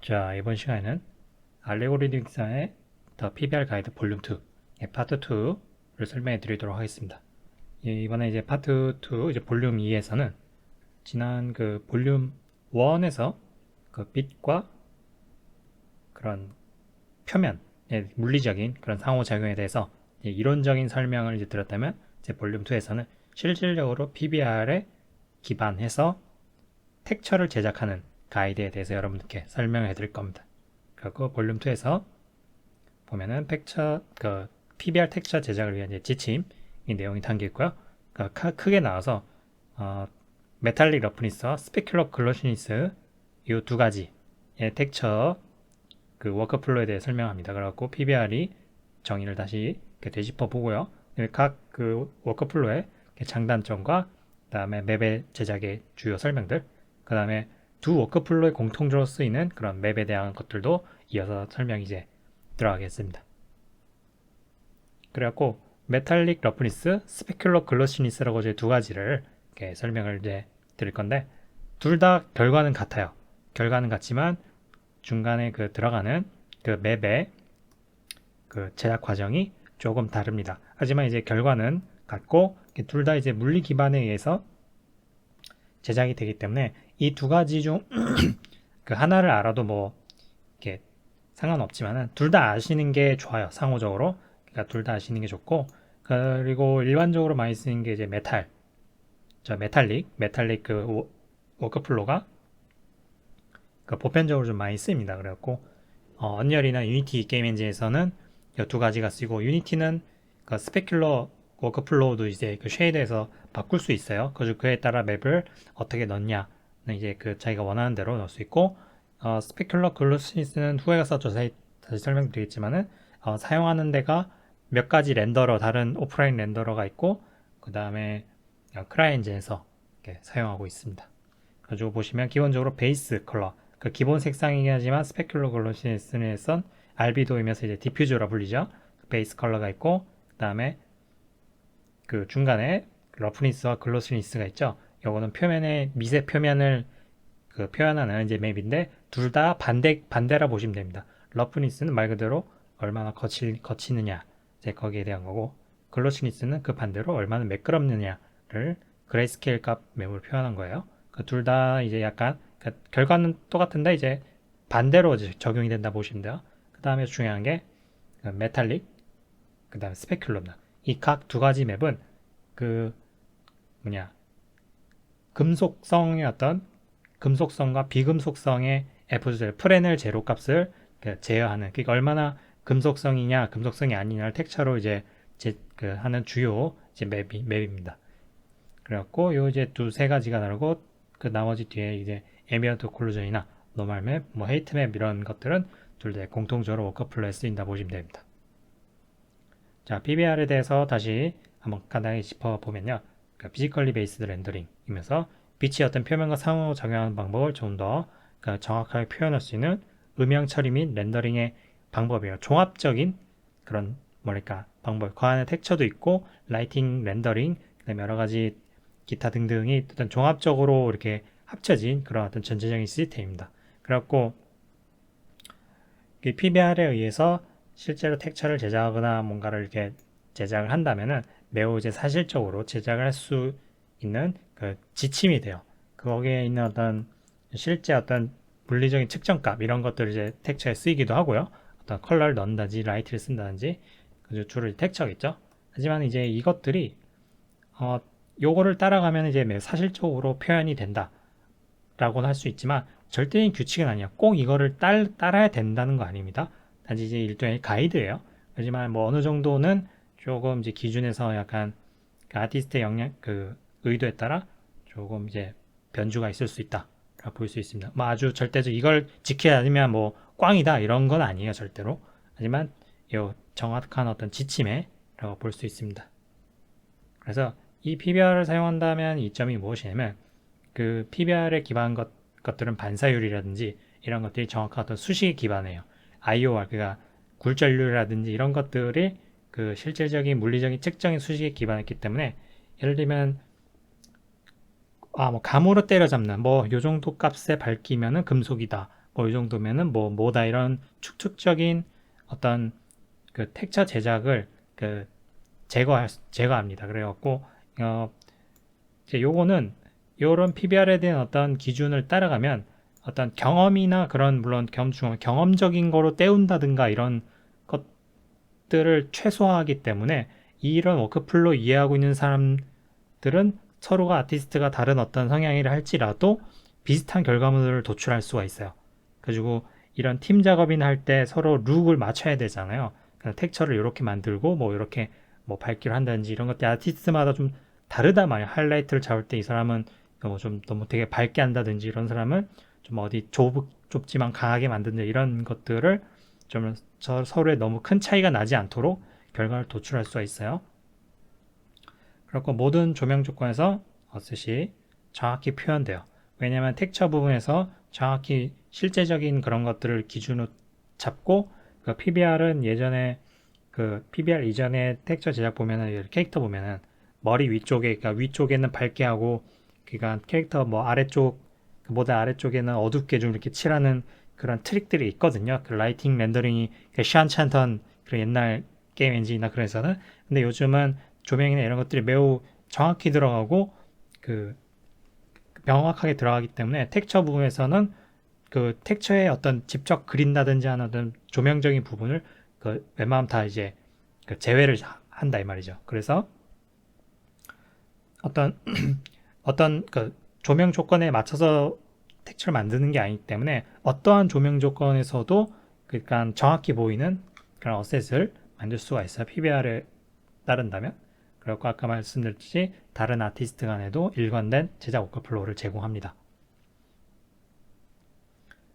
자, 이번 시간에는 알고리즘사의 더 PBR 가이드 볼륨 2, 파트 2를 설명해 드리도록 하겠습니다. 이번에 이제 파트 2, 이제 볼륨 2에서는 지난 그 볼륨 1에서 그 빛과 그런 표면의 물리적인 그런 상호작용에 대해서 이론적인 설명을 이제 드렸다면, 이제 볼륨 2에서는 실질적으로 PBR에 기반해서 텍처를 제작하는 가이드에 대해서 여러분들께 설명해 드릴 겁니다. 그리고 볼륨 2에서 보면은 PBR 텍스처 제작을 위한 지침 이 내용이 담겨 있고요. 크게 나와서 메탈릭 러프니스와 스페큘러 글로시니스 이 두 가지의 텍스처 그 워크플로에 대해 설명합니다. 그래갖고 PBR이 정의를 다시 되짚어 보고요. 각 그 워크플로의 장단점과 그다음에 맵의 제작의 주요 설명들, 그다음에 두 워크플로에 공통적으로 쓰이는 그런 맵에 대한 것들도 이어서 설명이 이제 들어가겠습니다. 그래갖고 메탈릭 러프니스, 스페큘러 글로시니스라고 이제 두 가지를 이렇게 설명을 이제 드릴 건데, 둘 다 결과는 같아요. 결과는 같지만 중간에 그 들어가는 그 맵의 그 제작 과정이 조금 다릅니다. 하지만 이제 결과는 같고 둘 다 이제 물리 기반에 의해서 제작이 되기 때문에 이 두 가지 중 그 하나를 알아도 뭐 이렇게 상관없지만은 둘 다 아시는 게 좋아요. 상호적으로. 그러니까 둘 다 아시는 게 좋고, 그리고 일반적으로 많이 쓰는 게 이제 메탈릭 그 워크플로가 그 보편적으로 좀 많이 쓰입니다. 그래갖고 언리얼이나 유니티 게임 엔진에서는 이 두 가지가 쓰이고, 유니티는 그 스페큘러 워크플로우도 이제 그 쉐이드에서 바꿀 수 있어요. 그에 따라 맵을 어떻게 넣냐는 이제 그 자기가 원하는 대로 넣을 수 있고, 스페큘러 글로시니스는 후에 가서 다시 설명드리겠지만은 사용하는 데가 몇 가지 렌더러, 다른 오프라인 렌더러가 있고, 그 다음에 크라이엔진에서 사용하고 있습니다. 가지고 보시면 기본적으로 베이스 컬러, 그 기본 색상이긴 하지만 스페큘러 글로시니스는 알비도이면서 이제 디퓨저라 불리죠. 베이스 컬러가 있고, 그 다음에 그 중간에 러프니스와 글로시니스가 있죠. 요거는 표면의 미세 표면을 그 표현하는 이제 맵인데, 둘 다 반대라 보시면 됩니다. 러프니스는 말 그대로 얼마나 거치느냐, 이제 거기에 대한 거고, 글로시니스는 그 반대로 얼마나 매끄럽느냐를 그레이스케일 값 맵으로 표현한 거예요. 그 둘 다 이제 약간 결과는 똑같은데 이제 반대로 이제 적용이 된다 보시면 돼요. 그 다음에 중요한 게 메탈릭, 그 다음에 스페큘럼입니다. 이 각 두 가지 맵은 그 뭐냐 금속성의 금속성과 비금속성의 F 프레넬 제로 값을 제어하는, 그러니까 얼마나 금속성이냐 금속성이 아니냐를 텍처로 이제 하는 주요 이제 맵입니다. 그래갖고 요 이제 두세 가지가 다르고, 그 나머지 뒤에 이제 애미언트 오클루전이나 노멀 맵, 뭐 헤이트 맵 이런 것들은 둘 다 공통적으로 워크플로우에 쓰인다 보시면 됩니다. 자, PBR에 대해서 다시 한번 간단히 짚어보면요. 그러니까 피지컬리 베이스드 렌더링이면서 빛이 어떤 표면과 상호작용하는 방법을 좀 더 정확하게 표현할 수 있는 음영 처리 및 렌더링의 방법이에요. 종합적인 그런 뭐랄까 방법, 그 안에 텍처도 있고 라이팅, 렌더링, 그다음에 여러 가지 기타 등등이 어떤 종합적으로 이렇게 합쳐진 그런 어떤 전체적인 시스템입니다. 그래갖고 PBR에 의해서 실제로 텍처를 제작하거나 뭔가를 이렇게 제작을 한다면은 매우 이제 사실적으로 제작을 할 수 있는 그 지침이 돼요. 거기에 있는 어떤 실제 어떤 물리적인 측정값 이런 것들을 이제 텍처에 쓰이기도 하고요. 어떤 컬러를 넣는다든지 라이트를 쓴다든지 주로 텍처겠죠. 하지만 이제 이것들이 요거를 따라가면 이제 매우 사실적으로 표현이 된다라고는 할 수 있지만 절대적인 규칙은 아니에요. 꼭 이거를 따라야 된다는 거 아닙니다. 단지 이제 일종의 가이드예요. 하지만 뭐 어느 정도는 조금 이제 기준에서 약간 그 아티스트의 그 의도에 따라 조금 이제 변주가 있을 수 있다라고 볼 수 있습니다. 뭐 아주 절대적 이걸 지켜야 되면 뭐 꽝이다 이런 건 아니에요, 절대로. 하지만 요 정확한 어떤 지침에라고 볼 수 있습니다. 그래서 이 PBR을 사용한다면 이점이 무엇이냐면, 그 PBR에 기반한 것들은 반사율이라든지 이런 것들이 정확한 어떤 수식에 기반해요. IOR, 그러니까 굴절률이라든지 이런 것들이 그 실질적인 물리적인 측정의 수식에 기반했기 때문에, 예를 들면 뭐 감으로 때려잡는 뭐 요 정도 값에 밝히면은 금속이다, 뭐 이 정도면은 뭐 뭐다 이런 축축적인 어떤 그 텍처 제작을 그 제거합니다. 그래갖고 이제 요거는 요런 PBR에 대한 어떤 기준을 따라가면 어떤 경험이나 그런 물론 경험적인 거로 때운다든가 이런 것들을 최소화하기 때문에 이런 워크플로 이해하고 있는 사람들은 서로가 아티스트가 다른 어떤 성향이라 할지라도 비슷한 결과물을 도출할 수가 있어요. 그리고 이런 팀 작업이나 할 때 서로 룩을 맞춰야 되잖아요. 텍처를 이렇게 만들고 뭐 이렇게 뭐 밝기를 한다든지 이런 것들 아티스트마다 좀 다르단 말이에요. 하이라이트를 잡을 때 이 사람은 좀 너무 되게 밝게 한다든지 이런 사람은 좀 어디 좁지만 강하게 만든다 이런 것들을 좀 서로의 너무 큰 차이가 나지 않도록 결과를 도출할 수가 있어요. 그리고 모든 조명 조건에서 어스시 정확히 표현돼요. 왜냐하면 텍처 부분에서 정확히 실제적인 그런 것들을 기준으로 잡고 그 PBR은 예전에 그 PBR 이전에 텍처 제작 보면은 캐릭터 보면은 머리 위쪽에 그러니까 위쪽에는 밝게 하고 그러니까 캐릭터 뭐 아래쪽 그보다 아래쪽에는 어둡게 좀 이렇게 칠하는 그런 트릭들이 있거든요. 그 라이팅 렌더링이 시안찬턴 그 옛날 게임 엔진이나 그래서는 근데 요즘은 조명이나 이런 것들이 매우 정확히 들어가고 그 명확하게 들어가기 때문에 텍처 부분에서는 그 텍처의 어떤 직접 그린다든지 하는 조명적인 부분을 그 웬만하면 다 이제 그 제외를 한다 이 말이죠. 그래서 어떤 어떤 그 조명 조건에 맞춰서 텍처를 만드는 게 아니기 때문에 어떠한 조명 조건에서도 그러니까 정확히 보이는 그런 어셋을 만들 수가 있어요. PBR에 따른다면. 그리고 아까 말씀드렸듯이 다른 아티스트 간에도 일관된 제작 워크플로우를 제공합니다.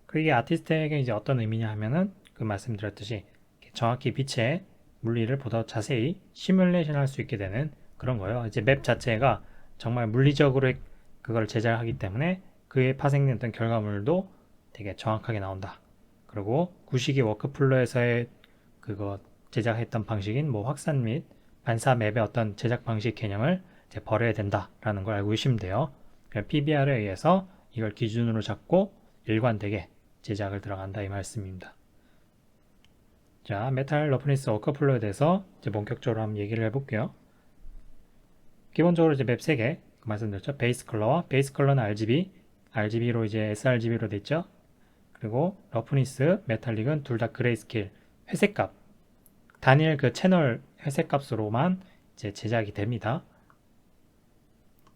그게 아티스트에게 이제 어떤 의미냐 하면은 그 말씀드렸듯이 정확히 빛의 물리를 보다 자세히 시뮬레이션 할 수 있게 되는 그런 거예요. 이제 맵 자체가 정말 물리적으로 그걸 제작하기 때문에 그에 파생된 어떤 결과물도 되게 정확하게 나온다. 그리고 구시기 워크플로우에서의 그거 제작했던 방식인 뭐 확산 및 반사 맵의 어떤 제작 방식 개념을 이제 버려야 된다라는 걸 알고 계시면 돼요. PBR에 의해서 이걸 기준으로 잡고 일관되게 제작을 들어간다 이 말씀입니다. 자, 메탈 러프니스 워크플로우에 대해서 이제 본격적으로 한번 얘기를 해볼게요. 기본적으로 이제 맵 3개 말씀드렸죠. 베이스 컬러와 베이스 컬러는 RGB로 이제 sRGB로 됐죠. 그리고 러프니스, 메탈릭은 둘 다 그레이스케일, 회색값, 단일 그 채널 회색값으로만 이제 제작이 됩니다.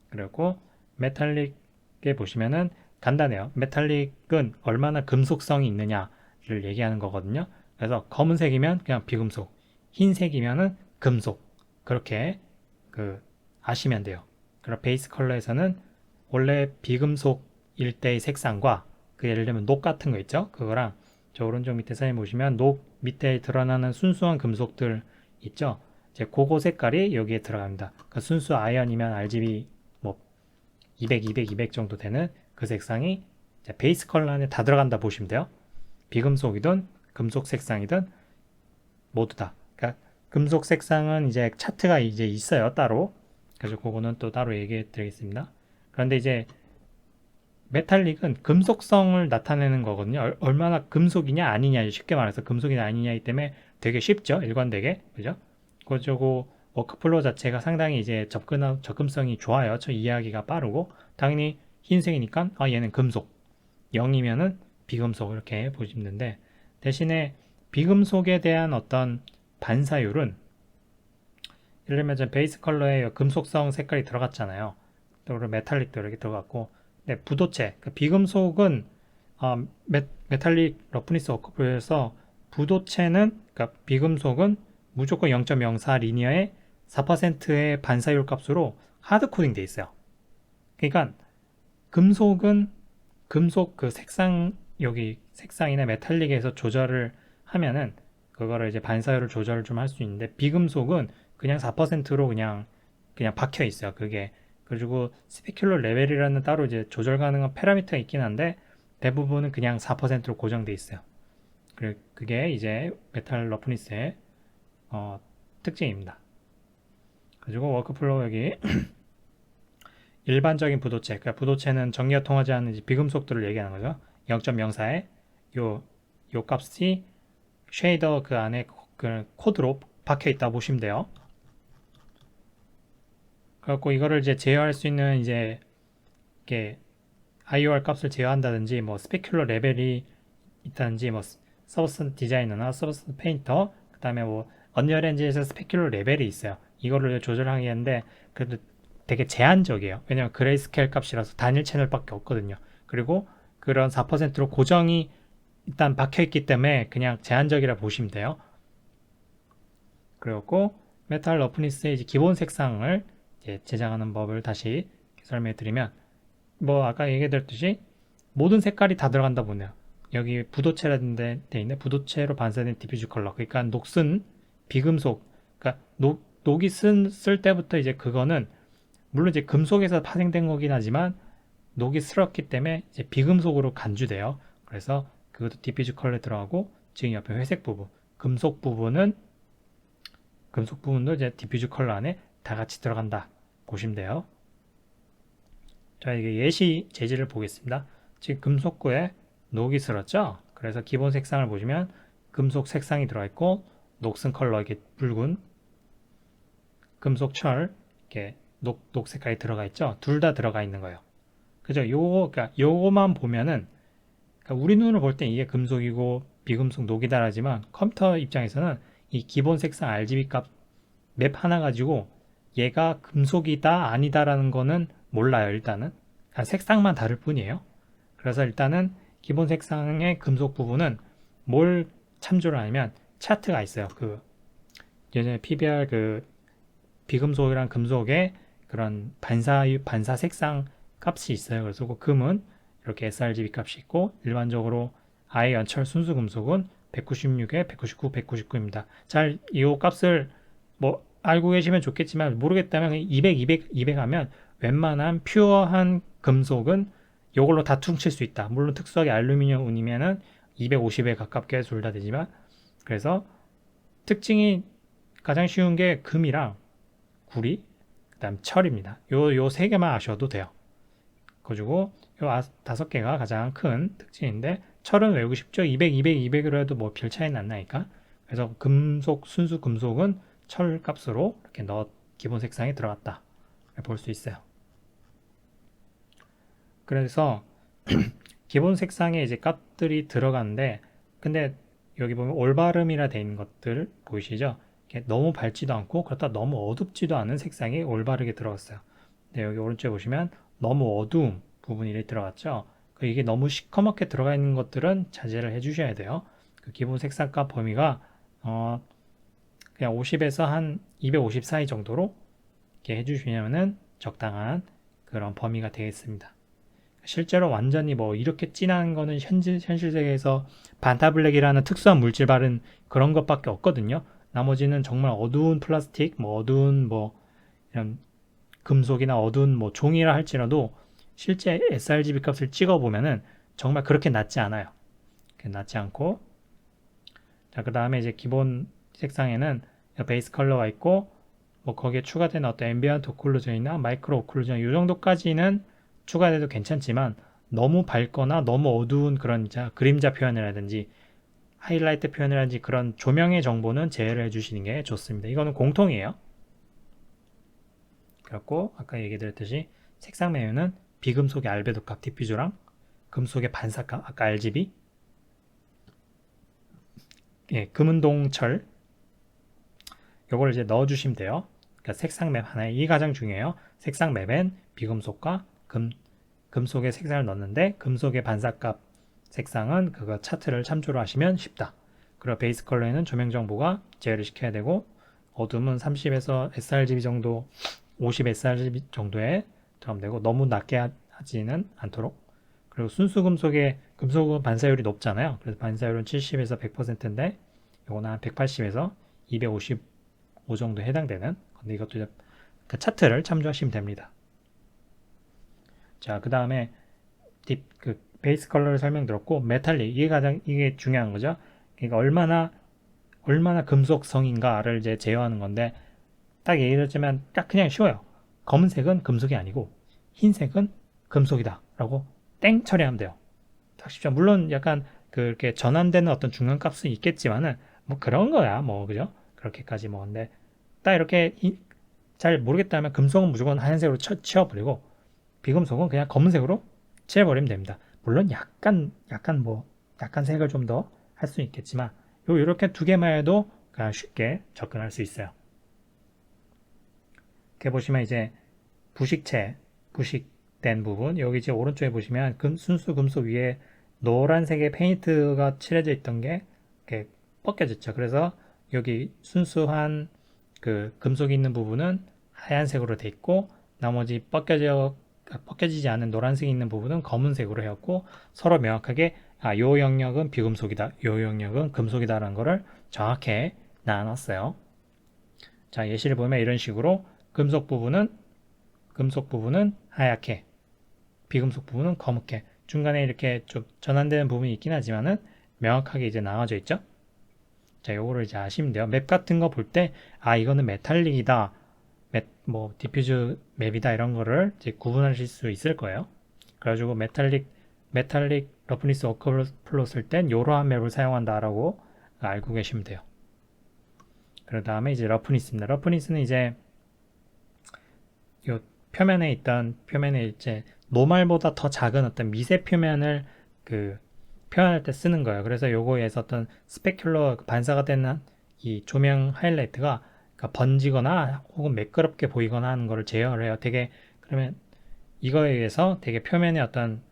그리고 메탈릭에 보시면은 간단해요. 메탈릭은 얼마나 금속성이 있느냐를 얘기하는 거거든요. 그래서 검은색이면 그냥 비금속, 흰색이면은 금속. 그렇게 그 아시면 돼요. 그리고 베이스 컬러에서는 원래 비금속일 때의 색상과 그 예를 들면 녹 같은 거 있죠? 그거랑 저 오른쪽 밑에 사진 보시면 녹 밑에 드러나는 순수한 금속들 있죠? 이제 그거 색깔이 여기에 들어갑니다. 그 순수 아이언이면 RGB 뭐 200, 200, 200 정도 되는 그 색상이 베이스 컬러 안에 다 들어간다 보시면 돼요. 비금속이든 금속 색상이든 모두 다. 그러니까 금속 색상은 이제 차트가 이제 있어요, 따로. 그래서 그거는 또 따로 얘기해 드리겠습니다. 그런데 이제 메탈릭은 금속성을 나타내는 거거든요. 얼마나 금속이냐 아니냐 쉽게 말해서 금속이냐 아니냐이기 때문에 되게 쉽죠. 일관되게. 그죠? 그리고 워크플로우 자체가 상당히 이제 접근성이 좋아요. 저 이해하기가 빠르고 당연히 흰색이니까 아 얘는 금속 0이면은 비금속 이렇게 보시면 되는데 대신에 비금속에 대한 어떤 반사율은 예를 들면 베이스 컬러에 금속성 색깔이 들어갔잖아요. 또 메탈릭도 이렇게 들어갔고 네, 부도체 그 비금속은 메탈릭 러프니스 워크플로우에서 부도체는 그러니까 비금속은 무조건 0.04 리니어의 4%의 반사율 값으로 하드 코딩 돼 있어요. 그러니까 금속은 금속 그 색상 여기 색상이나 메탈릭에서 조절을 하면은 그거를 이제 반사율을 조절을 좀 할 수 있는데 비금속은 그냥 4%로 그냥 박혀 있어요. 그게 그리고 스페큘러 레벨이라는 따로 이제 조절 가능한 파라미터가 있긴 한데 대부분은 그냥 4%로 고정돼 있어요. 그게 이제 메탈 러프니스의 특징입니다. 그리고 워크플로우 여기 일반적인 부도체, 그러니까 부도체는 전기가 통하지 않는 비금속들을 얘기하는 거죠. 0.04에 요 값이 쉐이더 그 안에 그 코드로 박혀 있다 보시면 돼요. 그래갖고 이거를 이제 제어할 수 있는 이제 이렇게 IOR 값을 제어한다든지 뭐 스페큘러 레벨이 있다든지 뭐 서버스 디자이너나 서버스 페인터 그 다음에 뭐 언리얼 엔진에서 스페큘러 레벨이 있어요. 이거를 조절하게 하는데 그래도 되게 제한적이에요. 왜냐면 그레이스케일 값이라서 단일 채널밖에 없거든요. 그리고 그런 4%로 고정이 일단 박혀 있기 때문에 그냥 제한적이라 보시면 돼요. 그리고 메탈 러프니스의 이제 기본 색상을 이제 제작하는 법을 다시 설명해 드리면 뭐 아까 얘기해 드렸듯이 모든 색깔이 다 들어간다 보네요. 여기 부도체라는 데 있네. 부도체로 반사된 디퓨즈 컬러. 그러니까 녹슨 비금속. 그러니까 녹이 쓸 때부터 이제 그거는 물론 이제 금속에서 파생된 거긴 하지만 녹이 쓸었기 때문에 이제 비금속으로 간주돼요. 그래서 그것도 디퓨즈 컬러에 들어가고 지금 옆에 회색 부분, 금속 부분도 이제 디퓨즈 컬러 안에 다 같이 들어간다 보시면 돼요. 자, 이게 예시 재질을 보겠습니다. 지금 금속구에 녹이 쓸었죠? 그래서 기본 색상을 보시면 금속 색상이 들어가 있고 녹슨 컬러 이렇게 붉은 금속 철 이렇게 녹 색깔이 들어가 있죠? 둘 다 들어가 있는 거예요. 그죠? 그러니까 요거만 보면은 그러니까 우리 눈으로 볼 땐 이게 금속이고 비금속 녹이다라지만 컴퓨터 입장에서는 이 기본 색상 RGB 값 맵 하나 가지고 얘가 금속이다 아니다라는 거는 몰라요. 일단은 그러니까 색상만 다를 뿐이에요. 그래서 일단은 기본 색상의 금속 부분은 뭘 참조를 하냐면 차트가 있어요. 그 예전에 PBR 그 비금속이랑 금속의 그런 반사 색상 값이 있어요. 그래서 그 금은 이렇게 sRGB 값이 있고 일반적으로 아예 연철 순수 금속은 196에 199, 199입니다. 잘 이 값을 뭐 알고 계시면 좋겠지만 모르겠다면 200, 200 하면 웬만한 퓨어한 금속은 이걸로 다 퉁칠 수 있다. 물론 특수하게 알루미늄 운이면은 250에 가깝게 둘 다 되지만 그래서 특징이 가장 쉬운 게 금이랑 구리, 그다음 철입니다. 요 세 개만 아셔도 돼요. 그리고 요 다섯 개가 가장 큰 특징인데 철은 외우고 싶죠. 200, 200, 200으로 해도 뭐 별 차이는 안 나니까. 그래서 금속, 순수 금속은 철 값으로 이렇게 기본 색상이 들어갔다. 볼 수 있어요. 그래서 기본 색상에 이제 값들이 들어가는데 근데 여기 보면 올바름이라 되어 있는 것들 보이시죠? 너무 밝지도 않고 그렇다 너무 어둡지도 않은 색상이 올바르게 들어갔어요. 근데 여기 오른쪽에 보시면 너무 어두움 부분이 이렇게 들어갔죠? 이게 너무 시커멓게 들어가 있는 것들은 자제를 해 주셔야 돼요. 그 기본 색상값 범위가 그냥 50에서 한 250 사이 정도로 이렇게 해주시면은 적당한 그런 범위가 되겠습니다. 실제로 완전히 뭐 이렇게 진한 거는 현실 세계에서 반타블랙이라는 특수한 물질 바른 그런 것밖에 없거든요. 나머지는 정말 어두운 플라스틱, 뭐 어두운 뭐 이런 금속이나 어두운 뭐 종이라 할지라도 실제 sRGB 값을 찍어 보면은 정말 그렇게 낮지 않아요. 낮지 않고 자, 그 다음에 이제 기본 색상에는 베이스 컬러가 있고 뭐 거기에 추가된 어떤 앰비언트 오클루전이나 마이크로 오클루전 이 정도까지는 추가돼도 괜찮지만 너무 밝거나 너무 어두운 그런 그림자 표현이라든지 하이라이트 표현이라든지 그런 조명의 정보는 제외를 해주시는 게 좋습니다. 이거는 공통이에요. 그렇고 아까 얘기 드렸듯이 색상 메뉴는 비금속의 알베도 값 디퓨저랑 금속의 반사 값 아까 RGB 예, 금은동철 요걸 이제 넣어주시면 돼요. 그러니까 색상 맵 하나에 이게 가장 중요해요. 색상 맵엔 비금속과 금속의 색상을 넣는데 금속의 반사값 색상은 그거 차트를 참조로 하시면 쉽다. 그리고 베이스 컬러에는 조명 정보가 제어를 시켜야 되고 어둠은 30에서 sRGB 정도 50 sRGB 정도에 들어가면 되고 너무 낮게 하지는 않도록 그리고 순수 금속은 반사율이 높잖아요. 그래서 반사율은 70에서 100%인데 이거는 한 180에서 255 정도에 해당되는 근데 이것도 그 차트를 참조하시면 됩니다. 자, 그 다음에 그 베이스 컬러를 설명드렸고 메탈릭 이게 중요한 거죠. 그러니까 얼마나 금속성인가를 이제 제어하는 건데 딱 얘기했지만 딱 그냥 쉬워요. 검은색은 금속이 아니고 흰색은 금속이다 라고 땡 처리하면 돼요. 딱 쉽죠. 물론 약간 그렇게 전환되는 어떤 중간 값은 있겠지만은 뭐 그런 거야 뭐 그죠? 그렇게까지 뭐 근데 딱 이렇게 잘 모르겠다면 금속은 무조건 하얀색으로 치워버리고 비금속은 그냥 검은색으로 칠해버리면 됩니다. 물론 약간 색을 좀 더 할 수 있겠지만 요렇게 두 개만 해도 그냥 쉽게 접근할 수 있어요. 이렇게 보시면 이제 부식된 부분 여기 이제 오른쪽에 보시면 순수 금속 위에 노란색의 페인트가 칠해져 있던 게 이렇게 벗겨졌죠. 그래서 여기 순수한 그 금속이 있는 부분은 하얀색으로 돼 있고 나머지 벗겨지지 않은 노란색이 있는 부분은 검은색으로 해왔고 서로 명확하게 요 영역은 비금속이다, 요 영역은 금속이다라는 거를 정확히 나눠놨어요. 자, 예시를 보면 이런 식으로 금속 부분은 하얗게, 비금속 부분은 검게, 중간에 이렇게 좀 전환되는 부분이 있긴 하지만은 명확하게 이제 나눠져 있죠. 자, 요거를 이제 아시면 돼요. 맵 같은 거 볼 때, 이거는 메탈릭이다, 디퓨즈 맵이다 이런 거를 이제 구분하실 수 있을 거예요. 그래가지고 메탈릭 러프니스 워크플로 쓸 땐 이러한 맵을 사용한다라고 알고 계시면 돼요. 그 다음에 이제 러프니스입니다. 러프니스는 이제 요 표면에 이제 노말보다 더 작은 어떤 미세 표면을 표현할 때 쓰는 거예요. 그래서 요거에서 어떤 스페큘러 반사가 되는 이 조명 하이라이트가 번지거나 혹은 매끄럽게 보이거나 하는 거를 제어를 해요. 그러면 이거에 의해서 되게 표면에 어떤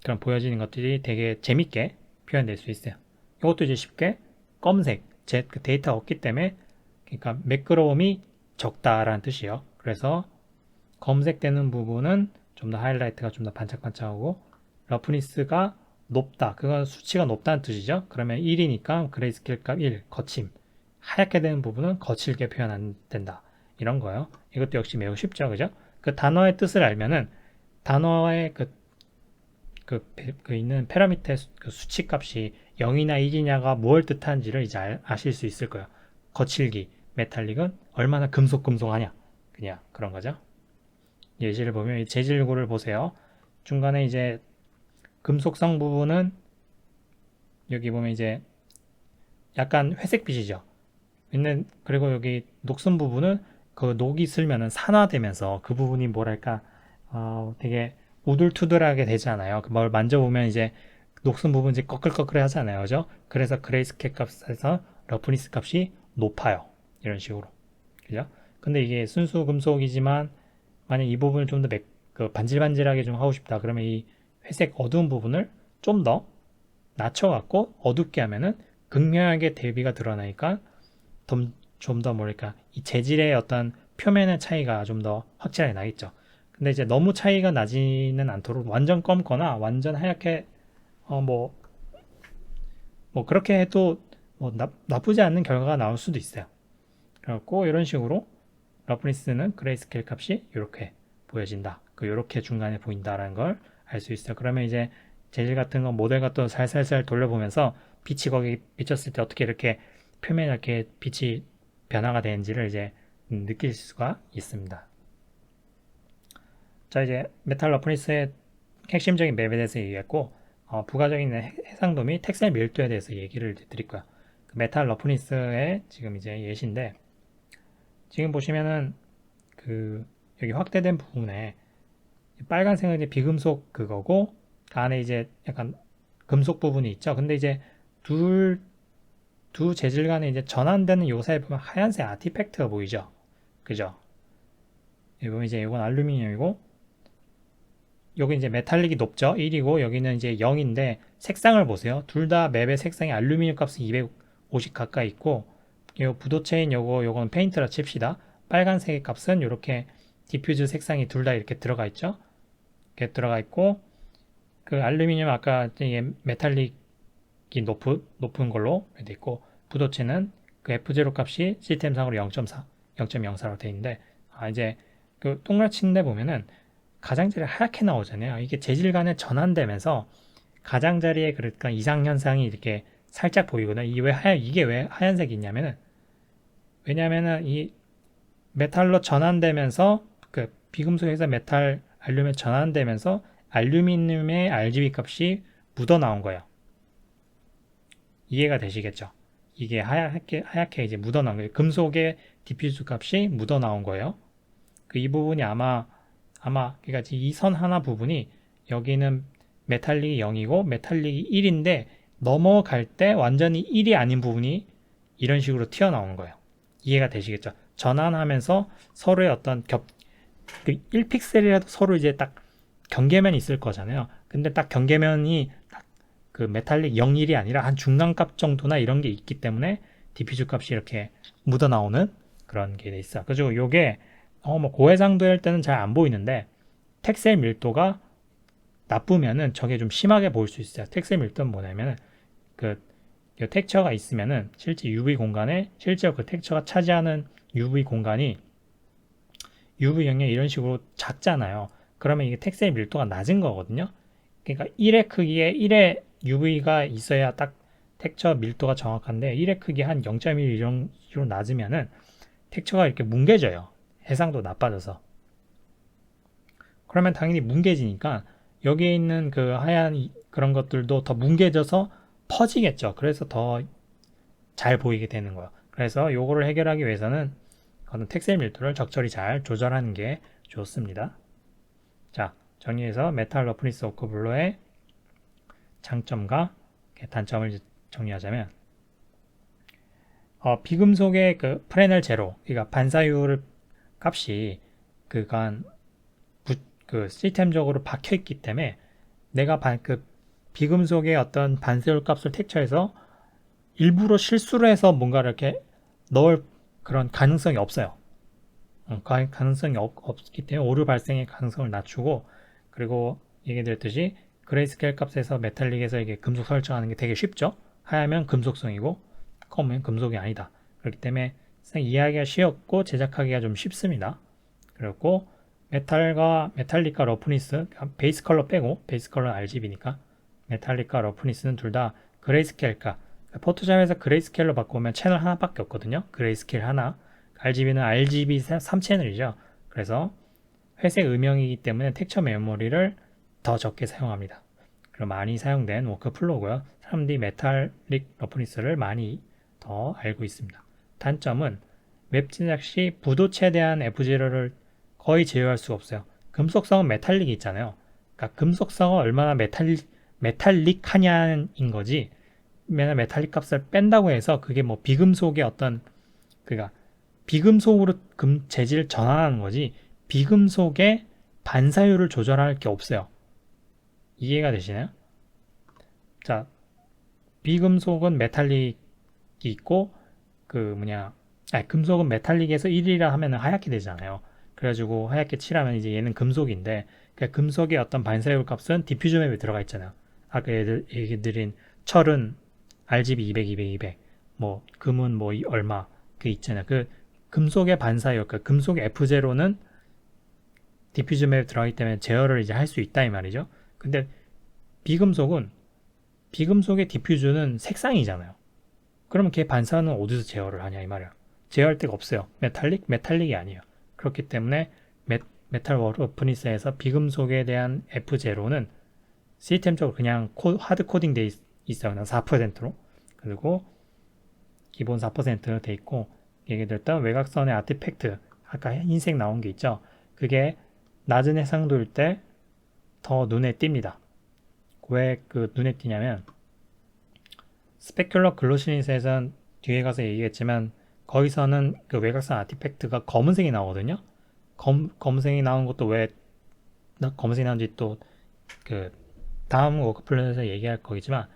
그런 보여지는 것들이 되게 재밌게 표현될 수 있어요. 이것도 이제 쉽게 검색, 데이터가 없기 때문에 그러니까 매끄러움이 적다라는 뜻이에요. 그래서 검색되는 부분은 좀 더 하이라이트가 좀 더 반짝반짝하고 러프니스가 높다. 그건 수치가 높다는 뜻이죠. 그러면 1이니까 그레이스케일 값 1, 거침. 하얗게 되는 부분은 거칠게 표현 안 된다. 이런 거예요. 이것도 역시 매우 쉽죠. 그죠? 그 단어의 뜻을 알면은 단어의 있는 파라미터의 수치 값이 0이나 1이냐가 뭘 뜻하는지를 이제 아실 수 있을 거예요. 거칠기, 메탈릭은 얼마나 금속하냐. 그냥 그런 거죠. 예시를 보면 이 재질고를 보세요. 중간에 이제 금속성 부분은 여기 보면 이제 약간 회색빛이죠. 그리고 여기 녹슨 부분은 그 녹이 슬면은 산화되면서 그 부분이 뭐랄까 되게 우둘투둘하게 되잖아요. 뭘 만져보면 이제 녹슨 부분 이제 꺼끌꺼끌 하잖아요. 그죠? 그래서 그레이스케일 값에서 러프니스 값이 높아요. 이런 식으로. 그죠? 근데 이게 순수 금속이지만 만약 이 부분을 좀 더 반질반질하게 좀 하고 싶다. 그러면 이 회색 어두운 부분을 좀 더 낮춰갖고 어둡게 하면은 극명하게 대비가 드러나니까 좀 더 뭐랄까 이 재질의 어떤 표면의 차이가 좀 더 확실하게 나겠죠. 근데 이제 너무 차이가 나지는 않도록 완전 검거나 완전 하얗게 그렇게 해도 나쁘지 않는 결과가 나올 수도 있어요. 그래갖고 이런 식으로 러프니스는 그레이스케일 값이 이렇게 보여진다. 이렇게 중간에 보인다라는 걸 알 수 있어요. 그러면 이제 재질 같은 거 모델 같은 거 살살살 돌려보면서 빛이 거기 비쳤을 때 어떻게 이렇게 표면에 이렇게 빛이 변화가 되는지를 이제 느낄 수가 있습니다. 자, 이제 메탈 러프니스의 핵심적인 맵에 대해서 얘기했고 부가적인 해상도 및 텍스타일 밀도에 대해서 얘기를 드릴 거야. 메탈 러프니스의 지금 이제 예시인데 지금 보시면은 여기 확대된 부분에 빨간색은 이제 비금속 그거고 그 안에 이제 약간 금속 부분이 있죠. 근데 이제 두 재질 간에 이제 전환되는 요사에 보면 하얀색 아티팩트가 보이죠. 그죠? 여기 보면 이제 이건 알루미늄이고 여기 이제 메탈릭이 높죠. 1이고 여기는 이제 0인데 색상을 보세요. 둘 다 맵의 색상이 알루미늄 값은 250 가까이 있고 요 부도체인 요건 페인트라 칩시다. 빨간색의 값은 이렇게 디퓨즈 색상이 둘 다 이렇게 들어가 있죠. 이렇게 들어가 있고 그 알루미늄 아까 메탈릭이 높은 걸로 돼 있고 부도체는 그 F0 값이 시스템상으로 0.4, 0.04로 돼 있는데 이제 그 동그라치인데 보면은 가장자리 하얗게 나오잖아요. 이게 재질 간에 전환되면서 가장자리에 그러니까 이상 현상이 이렇게 살짝 보이거든요. 이게 왜 하얀색이 있냐면은 왜냐면은 이 메탈로 전환되면서 그 비금속에서 알루미늄에 전환되면서 알루미늄의 RGB 값이 묻어 나온 거예요. 이해가 되시겠죠? 이게 하얗게 이제 묻어나온 거예요. 금속의 디퓨즈 값이 묻어나온 거예요. 이 부분이 그러니까 이 선 하나 부분이 여기는 메탈릭이 0이고 메탈릭이 1인데 넘어갈 때 완전히 1이 아닌 부분이 이런 식으로 튀어나오는 거예요. 이해가 되시겠죠? 전환하면서 서로의 어떤 1픽셀이라도 서로 이제 딱 경계면이 있을 거잖아요. 근데 딱 경계면이 딱 그 메탈릭 0, 1이 아니라 한 중간값 정도나 이런 게 있기 때문에 디퓨즈 값이 이렇게 묻어나오는 그런 게 돼 있어요. 그리고 요게 뭐 고해상도일 때는 잘 안 보이는데 텍스의 밀도가 나쁘면은 저게 좀 심하게 보일 수 있어요. 텍스의 밀도는 뭐냐면은 그 텍스처가 있으면은 실제 UV 공간에 실제로 그 텍스처가 차지하는 UV 공간이 UV 영역이 이런 식으로 작잖아요. 그러면 이게 텍스의 밀도가 낮은 거거든요. 그러니까 1의 크기에 1의 UV가 있어야 딱 텍스처 밀도가 정확한데 1의 크기 한 0.1 이런 식으로 낮으면은 텍스처가 이렇게 뭉개져요. 해상도 나빠져서. 그러면 당연히 뭉개지니까 여기에 있는 그 하얀 그런 것들도 더 뭉개져서 퍼지겠죠. 그래서 더 잘 보이게 되는 거예요. 그래서 요거를 해결하기 위해서는 텍스의 밀도를 적절히 잘 조절하는 게 좋습니다. 자, 정리해서 메탈 러프니스 워크블로의 장점과 단점을 정리하자면 비금속의 그 프레넬 제로, 그러니까 반사율 값이 그간 그 시스템적으로 박혀 있기 때문에 내가 그 비금속의 어떤 반사율 값을 텍처해서 일부러 실수를 해서 뭔가 이렇게 넣을 그런 가능성이 없어요. 가능성이 없기 때문에 오류 발생의 가능성을 낮추고, 그리고 얘기드렸듯이 그레이스케일 값에서 메탈릭에서 이게 금속 설정하는 게 되게 쉽죠. 하얗면 금속성이고 검으면 금속이 아니다. 그렇기 때문에 이해하기가 쉬웠고 제작하기가 좀 쉽습니다. 그리고 메탈릭과 러프니스, 베이스 컬러 빼고, 베이스 컬러는 RGB니까 메탈릭과 러프니스는 둘 다 그레이스케일가, 포토샵에서 그레이스케일로 바꾸면 채널 하나밖에 없거든요. 그레이스케일 하나. RGB는 RGB 3채널이죠. 그래서 회색 음영이기 때문에 텍처 메모리를 더 적게 사용합니다. 그리고 많이 사용된 워크플로우고요. 사람들이 메탈릭 러프니스를 많이 더 알고 있습니다. 단점은 웹 제작 시 부도체에 대한 F0를 거의 제어할 수가 없어요. 금속성은 메탈릭이 있잖아요. 그러니까 금속성은 얼마나 메탈릭하냐인 거지, 맨날 메탈릭 값을 뺀다고 해서 그게 뭐 비금속의 어떤, 그러니까 비금속으로 재질을 전환하는 거지 비금속의 반사율을 조절할 게 없어요. 이해가 되시나요? 자, 비금속은 메탈릭이 있고 금속은 메탈릭에서 1이라 하면 하얗게 되잖아요. 그래가지고 하얗게 칠하면 이제 얘는 금속인데, 그러니까 금속의 어떤 반사율 값은 디퓨저 맵에 들어가 있잖아요. 아까 얘기 드린 철은 RGB 200, 200, 200, 뭐 금은 뭐 얼마 그 있잖아요. 그 금속의 반사율, 그러니까 금속의 F0는 디퓨저 맵에 들어가기 때문에 제어를 이제 할 수 있다 이 말이죠. 근데 비금속의 디퓨저는 색상이잖아요. 그러면 걔 반사는 어디서 제어를 하냐 이 말이야. 제어할 데가 없어요. 메탈릭이 아니에요. 그렇기 때문에 메탈 러프니스에서 비금속에 대한 F0는 시스템적으로 그냥 하드 코딩 돼 있어요. 그냥 4%로. 그리고 기본 4%로 돼 있고, 얘기 들었던 외곽선의 아티팩트, 아까 흰색 나온 게 있죠. 그게 낮은 해상도일 때 더 눈에 띕니다. 왜 그 눈에 띄냐면, 스페큘러 글로시닛에선 뒤에 가서 얘기했지만 거기서는 그 외곽선 아티팩트가 검은색이 나오거든요. 검은색이 나온 것도 왜 검은색이 나온지 또 그 다음 워크플랜에서 얘기할 거겠지만,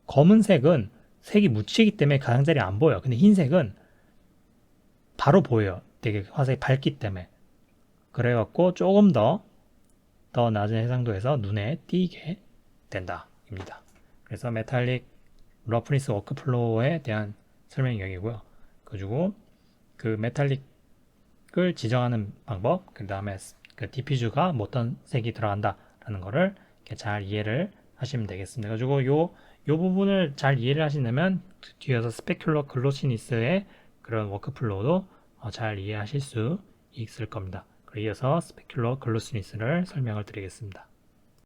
검은색은 색이 묻히기 때문에 가장자리 안 보여요. 근데 흰색은 바로 보여요. 되게 화살이 밝기 때문에. 그래갖고 조금 더 낮은 해상도에서 눈에 띄게 된다 입니다. 그래서 메탈릭 러프니스 워크플로우에 대한 설명이 여기고요. 그리고 그 메탈릭을 지정하는 방법, 그 다음에 그 디퓨저가 어떤 색이 들어간다 라는 거를 이렇게 잘 이해를 하시면 되겠습니다. 그리고 요 부분을 잘 이해를 하시려면 뒤에서 스페큘러 글로시니스의 그런 워크플로우도 잘 이해하실 수 있을 겁니다. 이어서 스페큘러 글로시니스를 설명을 드리겠습니다.